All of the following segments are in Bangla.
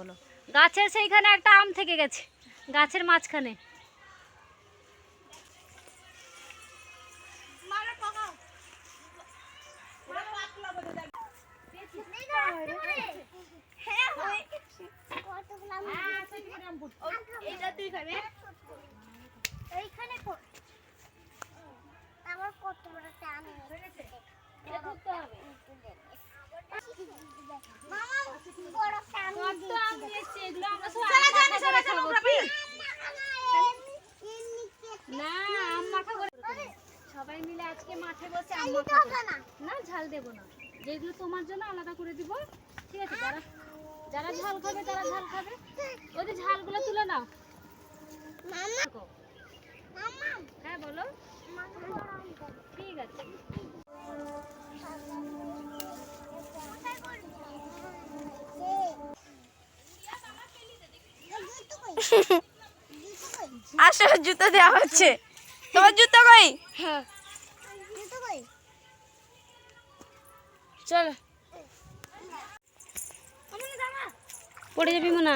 বলো। গাছের সেইখানে একটা আম থেকে গেছে, গাছের মাঝখানে। সবাই মিলে আজকে মাঠে বসে আম মাখা না, ঝাল দেবো না, যেগুলো তোমার জন্য আলাদা করে দিব, ঠিক আছে? যারা ঝাল খাবে তারা ঝাল খাবে, ওই যে ঝালগুলো তুলে নাও। হ্যাঁ বলো, ঠিক আছে। আসো, জুতো দেওয়া হচ্ছে। তোমার জুতো কই? হ্যাঁ চল, পড়ে যাবি মনা।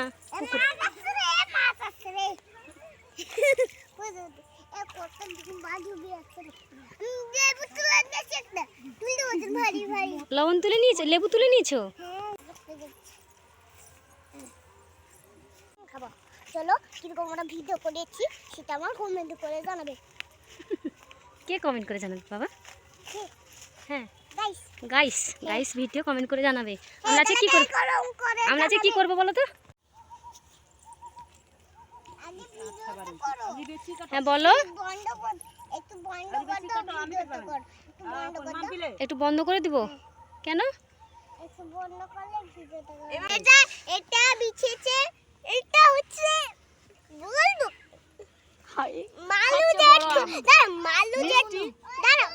লবণ তুলে নিয়েছো, লেবু তুলে নিয়েছো? খাবো। চলো কিরকম আমরা ভিডিও করেছি সেটা আমার কমেন্ট করে জানাবে। কে কমেন্ট করে জানাবে বাবা? হ্যাঁ guys guys, guys video comment করে জানাবে। আমরা আজকে কি করব, আমরা আজকে কি করব বলো তো? আগে ভিডিওটা করো। হ্যাঁ বলো। বন্ধ কর, একটু বন্ধ কর দাও, ভিডিওটা কর। একটু বন্ধ কর দাও। একটু বন্ধ করে দিব কেন? একটু বন্ধ করলে ভিডিওটা করো। এটা বিছেছে, এটা হচ্ছে বলবো হাই মালু জেঠু। দাঁড়া মালু জেঠু, দাঁড়া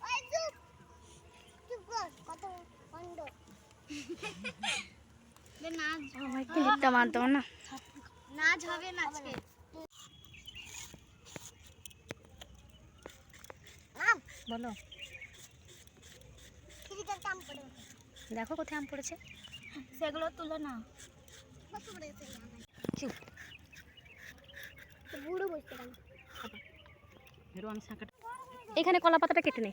ওই চুপ চুপ কর, কত বন্ধ বে নাচ। আমার ক্লিপটা মারতে না। নাচ হবে না আজকে। নাম বলো। কিরকম কাম করে দেখো কোথায় আম পড়েছে, সেগুলো তুলে না। কত পড়েছে চুপ। বুড়ো বসতে পারে। এখানে কলা পাতাটা কেটে নে।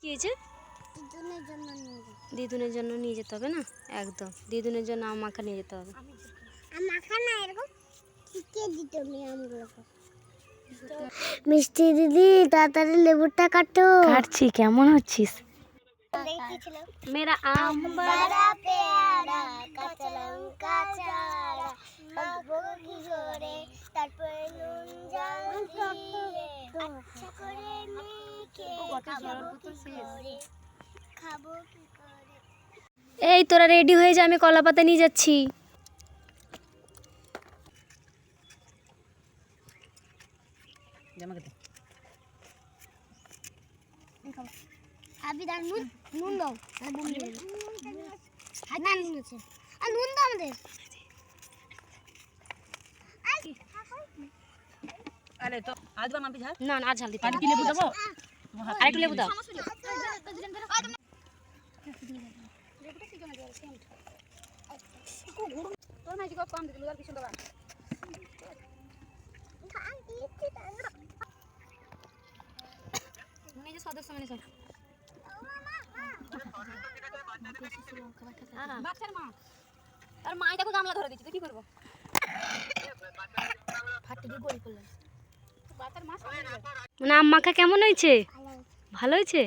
কি হয়েছে? দিদুনের জন্য নিয়ে যাই। দিদুনের জন্য নিয়ে যেতে হবে না, একদম দিদুনের জন্য আম মাখা নিয়ে যেতে হবে। মাখা না এরকম কে দিত আমগুলোকে। মিষ্টি দিদি তাড়াতাড়ি লেবুটা কাটো। কাটছি, কেমন হচ্ছিস? মেরা আম বড়া পেয়ারা কাঁচা লঙ্কা চারা মাখবো ঘি করে তারপর নুন জল দিয়ে আচ্ছা করে মেখে খাবো কি করে, খাবো কি করে। এই তোরা রেডি হয়ে যা, আমি কলা পাতা নিয়ে যাচ্ছি। আবি দার নুন নুন দাও আর নুন দিবে না নুন আছে আর নুন দাও আমাদের। আরে তো আজ বানাম ঝাল না না আর ঝাল দিতে আর হবে কি লেবু দেবো? আর একটু লেবু দাও। আর মা দেখো গামলা ধরে দিচ্ছি, তো কি করবো? মানে আম মাখা কেমন হয়েছে? ভালো হয়েছে।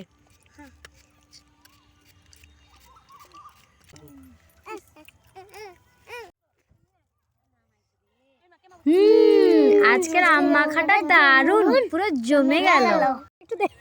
আজকের আম মাখাটা দারুণ, পুরো জমে গেল। একটু দেখ।